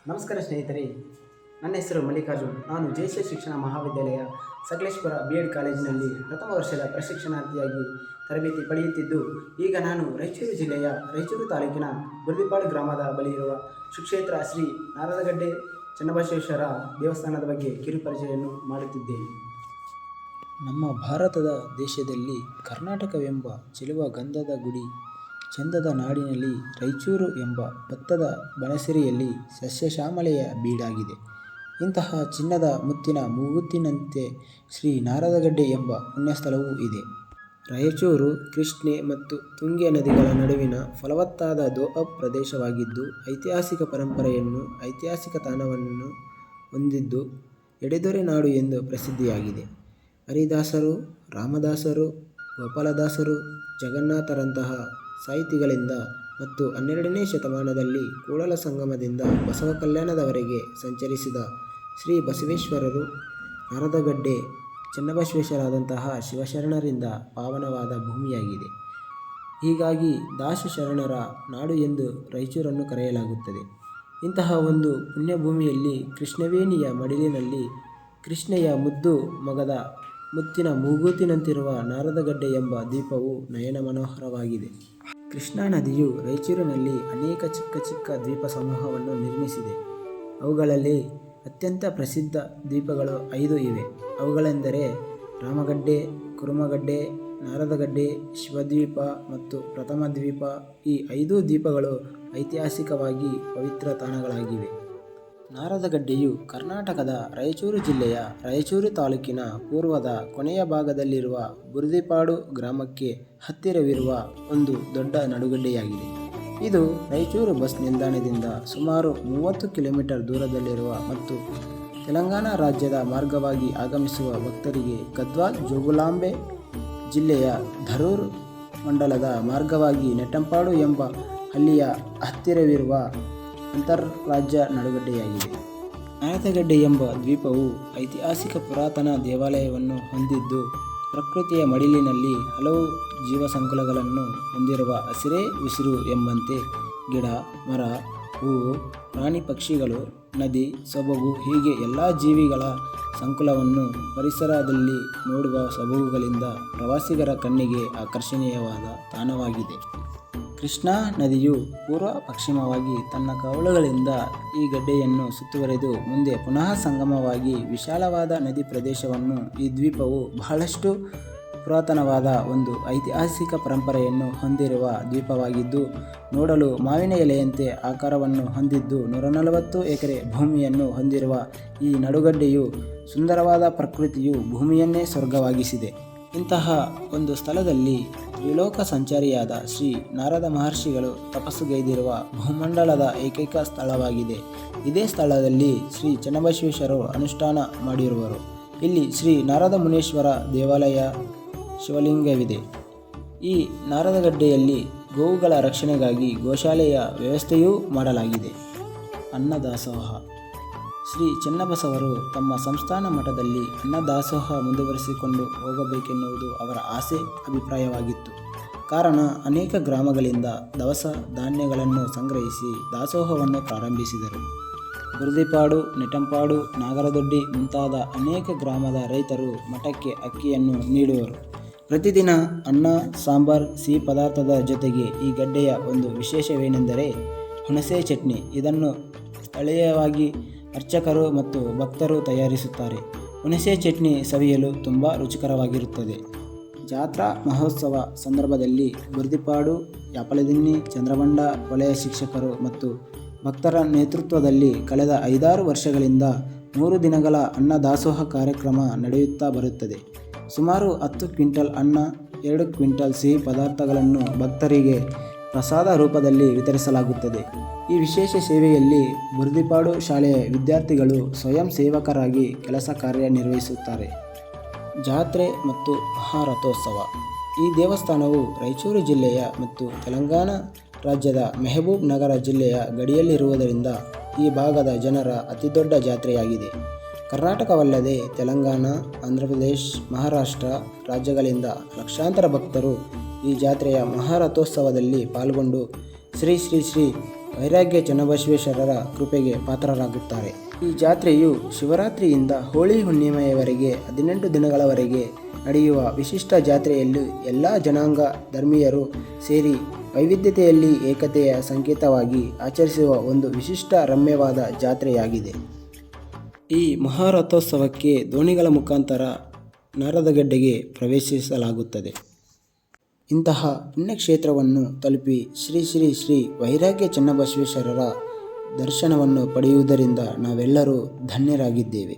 ನಮಸ್ಕಾರ ಸ್ನೇಹಿತರೆ, ನನ್ನ ಹೆಸರು ಮಲ್ಲಿಕಾರ್ಜುನ್. ನಾನು ಜಯಶ್ರೀ ಶಿಕ್ಷಣ ಮಹಾವಿದ್ಯಾಲಯ ಸಕಲೇಶ್ಪುರ BEd ಕಾಲೇಜಿನಲ್ಲಿ ಪ್ರಥಮ ವರ್ಷದ ಪ್ರಶಿಕ್ಷಣಾರ್ಥಿಯಾಗಿ ತರಬೇತಿ ಪಡೆಯುತ್ತಿದ್ದು, ಈಗ ನಾನು ರಾಯಚೂರು ಜಿಲ್ಲೆಯ ರಾಯಚೂರು ತಾಲೂಕಿನ ಬುರ್ದಿಪಾಡು ಗ್ರಾಮದ ಬಳಿ ಇರುವ ಸುಕ್ಷೇತ್ರ ಶ್ರೀ ನಾರದಗಡ್ಡೆ ಚನ್ನಬಸವೇಶ್ವರ ದೇವಸ್ಥಾನದ ಬಗ್ಗೆ ಕಿರುಪರಿಚಯವನ್ನು ಮಾಡುತ್ತಿದ್ದೇನೆ. ನಮ್ಮ ಭಾರತದ ದೇಶದಲ್ಲಿ ಕರ್ನಾಟಕವೆಂಬ ಚೆಲುವ ಗಂಧದ ಗುಡಿ, ಚಂದದ ನಾಡಿನಲ್ಲಿ ರಾಯಚೂರು ಎಂಬ ಭತ್ತದ ಬನಸಿರಿಯಲ್ಲಿ ಸಸ್ಯಶ್ಯಾಮಲೆಯ ಬೀಡಾಗಿದೆ. ಇಂತಹ ಚಿನ್ನದ ಮುತ್ತಿನ ಮೂಗುತ್ತಿನಂತೆ ಶ್ರೀ ನಾರದಗಡ್ಡೆ ಎಂಬ ಪುಣ್ಯಸ್ಥಳವೂ ಇದೆ. ರಾಯಚೂರು ಕೃಷ್ಣೆ ಮತ್ತು ತುಂಗೆ ನದಿಗಳ ನಡುವಿನ ಫಲವತ್ತಾದ ದೋಅಬ್ ಪ್ರದೇಶವಾಗಿದ್ದು, ಐತಿಹಾಸಿಕ ಪರಂಪರೆಯನ್ನು, ಐತಿಹಾಸಿಕ ತಾಣವನ್ನು ಹೊಂದಿದ್ದು, ಎಡೆದೊರೆ ನಾಡು ಎಂದು ಪ್ರಸಿದ್ಧಿಯಾಗಿದೆ. ಹರಿದಾಸರು, ರಾಮದಾಸರು, ಗೋಪಾಲದಾಸರು, ಜಗನ್ನಾಥರಂತಹ ಸಾಹಿತಿಗಳಿಂದ ಮತ್ತು 12ನೇ ಶತಮಾನದಲ್ಲಿ ಕೂಡಲ ಸಂಗಮದಿಂದ ಬಸವ ಕಲ್ಯಾಣದವರೆಗೆ ಸಂಚರಿಸಿದ ಶ್ರೀ ಬಸವೇಶ್ವರರು, ನಾರದಗಡ್ಡೆ ಚನ್ನಬಸವೇಶ್ವರರಾದಂತಹ ಶಿವಶರಣರಿಂದ ಪಾವನವಾದ ಭೂಮಿಯಾಗಿದೆ. ಹೀಗಾಗಿ ದಾಸಶರಣರ ನಾಡು ಎಂದು ರಾಯಚೂರನ್ನು ಕರೆಯಲಾಗುತ್ತದೆ. ಇಂತಹ ಒಂದು ಪುಣ್ಯಭೂಮಿಯಲ್ಲಿ ಕೃಷ್ಣವೇಣಿಯ ಮಡಿಲಿನಲ್ಲಿ ಕೃಷ್ಣೆಯ ಮುದ್ದು ಮೊಗದ ಮುತ್ತಿನ ಮೂಗುತಿನಂತಿರುವ ನಾರದಗಡ್ಡೆ ಎಂಬ ದ್ವೀಪವು ನಯನ ಮನೋಹರವಾಗಿದೆ. ಕೃಷ್ಣಾ ನದಿಯು ರಾಯಚೂರಿನಲ್ಲಿ ಅನೇಕ ಚಿಕ್ಕ ಚಿಕ್ಕ ದ್ವೀಪ ಸಮೂಹವನ್ನು ನಿರ್ಮಿಸಿದೆ. ಅವುಗಳಲ್ಲಿ ಅತ್ಯಂತ ಪ್ರಸಿದ್ಧ ದ್ವೀಪಗಳು 5 ಇವೆ. ಅವುಗಳೆಂದರೆ ರಾಮಗಡ್ಡೆ, ಕುರುಮಗಡ್ಡೆ, ನಾರದಗಡ್ಡೆ, ಶಿವದ್ವೀಪ ಮತ್ತು ಪ್ರಥಮ ದ್ವೀಪ. ಈ 5 ದ್ವೀಪಗಳು ಐತಿಹಾಸಿಕವಾಗಿ ಪವಿತ್ರ ತಾಣಗಳಾಗಿವೆ. ನಾರದಗಡ್ಡೆಯು ಕರ್ನಾಟಕದ ರಾಯಚೂರು ಜಿಲ್ಲೆಯ ರಾಯಚೂರು ತಾಲೂಕಿನ ಪೂರ್ವದ ಕೊನೆಯ ಭಾಗದಲ್ಲಿರುವ ಬುರ್ದಿಪಾಡು ಗ್ರಾಮಕ್ಕೆ ಹತ್ತಿರವಿರುವ ಒಂದು ದೊಡ್ಡ ನಡುಗಡ್ಡೆಯಾಗಿದೆ. ಇದು ರಾಯಚೂರು ಬಸ್ ನಿಲ್ದಾಣದಿಂದ ಸುಮಾರು 30 ಕಿಲೋಮೀಟರ್ ದೂರದಲ್ಲಿರುವ ಮತ್ತು ತೆಲಂಗಾಣ ರಾಜ್ಯದ ಮಾರ್ಗವಾಗಿ ಆಗಮಿಸುವ ಭಕ್ತರಿಗೆ ಗದ್ವಾಲ್ ಜೋಗುಲಾಂಬೆ ಜಿಲ್ಲೆಯ ಧರೂರ್ ಮಂಡಲದ ಮಾರ್ಗವಾಗಿ ನೆಟ್ಟಂಪಾಡು ಎಂಬ ಹಳ್ಳಿಯ ಹತ್ತಿರವಿರುವ ಅಂತರ್ರಾಜ್ಯ ನಡುಗಡ್ಡೆಯಾಗಿದೆ. ನಾರದಗಡ್ಡೆ ಎಂಬ ದ್ವೀಪವು ಐತಿಹಾಸಿಕ ಪುರಾತನ ದೇವಾಲಯವನ್ನು ಹೊಂದಿದ್ದು, ಪ್ರಕೃತಿಯ ಮಡಿಲಿನಲ್ಲಿ ಹಲವು ಜೀವಸಂಕುಲಗಳನ್ನು ಹೊಂದಿರುವ ಹಸಿರೇ ಉಸಿರು ಎಂಬಂತೆ ಗಿಡ, ಮರ, ಹೂವು, ಪ್ರಾಣಿ ಪಕ್ಷಿಗಳು, ನದಿ, ಸೊಬಗು ಹೀಗೆ ಎಲ್ಲ ಜೀವಿಗಳ ಸಂಕುಲವನ್ನು ಪರಿಸರದಲ್ಲಿ ನೋಡುವ ಸೊಬಗುಗಳಿಂದ ಪ್ರವಾಸಿಗರ ಕಣ್ಣಿಗೆ ಆಕರ್ಷಣೀಯವಾದ ತಾಣವಾಗಿದೆ. ಕೃಷ್ಣಾ ನದಿಯು ಪೂರ್ವ ಪಶ್ಚಿಮವಾಗಿ ತನ್ನ ಕವಲುಗಳಿಂದ ಈ ಗಡ್ಡೆಯನ್ನು ಸುತ್ತುವರೆದು ಮುಂದೆ ಪುನಃ ಸಂಗಮವಾಗಿ ವಿಶಾಲವಾದ ನದಿ ಪ್ರದೇಶವನ್ನು ಈ ದ್ವೀಪವು ಬಹಳಷ್ಟು ಪುರಾತನವಾದ ಒಂದು ಐತಿಹಾಸಿಕ ಪರಂಪರೆಯನ್ನು ಹೊಂದಿರುವ ದ್ವೀಪವಾಗಿದ್ದು, ನೋಡಲು ಮಾವಿನ ಎಲೆಯಂತೆ ಆಕಾರವನ್ನು ಹೊಂದಿದ್ದು 140 ಎಕರೆ ಭೂಮಿಯನ್ನು ಹೊಂದಿರುವ ಈ ನಡುಗಡ್ಡೆಯು ಸುಂದರವಾದ ಪ್ರಕೃತಿಯು ಭೂಮಿಯನ್ನೇ ಸ್ವರ್ಗವಾಗಿಸಿದೆ. ಇಂತಹ ಒಂದು ಸ್ಥಳದಲ್ಲಿ ತ್ರಿಲೋಕ ಸಂಚಾರಿಯಾದ ಶ್ರೀ ನಾರದ ಮಹರ್ಷಿಗಳು ತಪಸ್ಸುಗೈದಿರುವ ಭೂಮಂಡಲದ ಏಕೈಕ ಸ್ಥಳವಾಗಿದೆ. ಇದೇ ಸ್ಥಳದಲ್ಲಿ ಶ್ರೀ ಚನ್ನಬಸವೇಶ್ವರರು ಅನುಷ್ಠಾನ ಮಾಡಿರುವರು. ಇಲ್ಲಿ ಶ್ರೀ ನಾರದ ಮುನೇಶ್ವರ ದೇವಾಲಯ, ಶಿವಲಿಂಗವಿದೆ. ಈ ನಾರದಗಡ್ಡೆಯಲ್ಲಿ ಗೋವುಗಳ ರಕ್ಷಣೆಗಾಗಿ ಗೋಶಾಲೆಯ ವ್ಯವಸ್ಥೆಯೂ ಮಾಡಲಾಗಿದೆ. ಅನ್ನದಾಸೋಹ. ಶ್ರೀ ಚನ್ನಬಸವರು ತಮ್ಮ ಸಂಸ್ಥಾನ ಮಠದಲ್ಲಿ ಅನ್ನದಾಸೋಹ ಮುಂದುವರಿಸಿಕೊಂಡು ಹೋಗಬೇಕೆನ್ನುವುದು ಅವರ ಆಸೆ, ಅಭಿಪ್ರಾಯವಾಗಿತ್ತು. ಕಾರಣ, ಅನೇಕ ಗ್ರಾಮಗಳಿಂದ ದವಸ ಧಾನ್ಯಗಳನ್ನು ಸಂಗ್ರಹಿಸಿ ದಾಸೋಹವನ್ನು ಪ್ರಾರಂಭಿಸಿದರು. ಬುರ್ದಿಪಾಡು, ನೆಟ್ಟಂಪಾಡು, ನಾಗರದೊಡ್ಡಿ ಮುಂತಾದ ಅನೇಕ ಗ್ರಾಮದ ರೈತರು ಮಠಕ್ಕೆ ಅಕ್ಕಿಯನ್ನು ನೀಡುವರು. ಪ್ರತಿದಿನ ಅನ್ನ, ಸಾಂಬಾರ್, ಸಿಹಿ ಪದಾರ್ಥದ ಜೊತೆಗೆ ಈ ಗಡ್ಡೆಯ ಒಂದು ವಿಶೇಷವೇನೆಂದರೆ ಹುಣಸೆ ಚಟ್ನಿ. ಇದನ್ನು ಸ್ಥಳೀಯವಾಗಿ ಅರ್ಚಕರು ಮತ್ತು ಭಕ್ತರು ತಯಾರಿಸುತ್ತಾರೆ. ಹುಣಸೆ ಚಟ್ನಿ ಸವಿಯಲು ತುಂಬ ರುಚಿಕರವಾಗಿರುತ್ತದೆ. ಜಾತ್ರಾ ಮಹೋತ್ಸವ ಸಂದರ್ಭದಲ್ಲಿ ಬುರ್ದಿಪಾಡು, ಯಾಪಲದಿನ್ನಿ, ಚಂದ್ರಬಂಡ ವಲಯ ಶಿಕ್ಷಕರು ಮತ್ತು ಭಕ್ತರ ನೇತೃತ್ವದಲ್ಲಿ ಕಳೆದ 5-6 ವರ್ಷಗಳಿಂದ 3 ದಿನಗಳ ಅನ್ನದಾಸೋಹ ಕಾರ್ಯಕ್ರಮ ನಡೆಯುತ್ತಾ ಬರುತ್ತದೆ. ಸುಮಾರು 10 ಕ್ವಿಂಟಲ್ ಅನ್ನ, 2 ಕ್ವಿಂಟಲ್ ಸಿಹಿ ಪದಾರ್ಥಗಳನ್ನು ಭಕ್ತರಿಗೆ ಪ್ರಸಾದ ರೂಪದಲ್ಲಿ ವಿತರಿಸಲಾಗುತ್ತದೆ. ಈ ವಿಶೇಷ ಸೇವೆಯಲ್ಲಿ ಬುರ್ದಿಪಾಡು ಶಾಲೆಯ ವಿದ್ಯಾರ್ಥಿಗಳು ಸ್ವಯಂ ಸೇವಕರಾಗಿ ಕೆಲಸ ಕಾರ್ಯನಿರ್ವಹಿಸುತ್ತಾರೆ. ಜಾತ್ರೆ ಮತ್ತು ಮಹಾರಥೋತ್ಸವ. ಈ ದೇವಸ್ಥಾನವು ರಾಯಚೂರು ಜಿಲ್ಲೆಯ ಮತ್ತು ತೆಲಂಗಾಣ ರಾಜ್ಯದ ಮೆಹಬೂಬ್ ನಗರ ಜಿಲ್ಲೆಯ ಗಡಿಯಲ್ಲಿರುವುದರಿಂದ ಈ ಭಾಗದ ಜನರ ಅತಿದೊಡ್ಡ ಜಾತ್ರೆಯಾಗಿದೆ. ಕರ್ನಾಟಕವಲ್ಲದೆ ತೆಲಂಗಾಣ, ಆಂಧ್ರಪ್ರದೇಶ, ಮಹಾರಾಷ್ಟ್ರ ರಾಜ್ಯಗಳಿಂದ ಲಕ್ಷಾಂತರ ಭಕ್ತರು ಈ ಜಾತ್ರೆಯ ಮಹಾರಥೋತ್ಸವದಲ್ಲಿ ಪಾಲ್ಗೊಂಡು ಶ್ರೀ ಶ್ರೀ ಶ್ರೀ ವೈರಾಗ್ಯ ಚನ್ನಬಸವೇಶ್ವರರ ಕೃಪೆಗೆ ಪಾತ್ರರಾಗುತ್ತಾರೆ. ಈ ಜಾತ್ರೆಯು ಶಿವರಾತ್ರಿಯಿಂದ ಹೋಳಿ ಹುಣ್ಣಿಮೆಯವರೆಗೆ 18 ದಿನಗಳವರೆಗೆ ನಡೆಯುವ ವಿಶಿಷ್ಟ ಜಾತ್ರೆಯಲ್ಲಿ ಎಲ್ಲ ಜನಾಂಗ ಧರ್ಮೀಯರು ಸೇರಿ ವೈವಿಧ್ಯತೆಯಲ್ಲಿ ಏಕತೆಯ ಸಂಕೇತವಾಗಿ ಆಚರಿಸುವ ಒಂದು ವಿಶಿಷ್ಟ ರಮ್ಯವಾದ ಜಾತ್ರೆಯಾಗಿದೆ. ಈ ಮಹಾರಥೋತ್ಸವಕ್ಕೆ ದೋಣಿಗಳ ಮುಖಾಂತರ ನಾರದಗಡ್ಡೆಗೆ ಪ್ರವೇಶಿಸಲಾಗುತ್ತದೆ. ಇಂತಹ ಪುಣ್ಯಕ್ಷೇತ್ರವನ್ನು ತಲುಪಿ ಶ್ರೀ ಶ್ರೀ ಶ್ರೀ ವೈರಾಗ್ಯ ಚನ್ನಬಸವೇಶ್ವರರ ದರ್ಶನವನ್ನು ಪಡೆಯುವುದರಿಂದ ನಾವೆಲ್ಲರೂ ಧನ್ಯರಾಗಿದ್ದೇವೆ.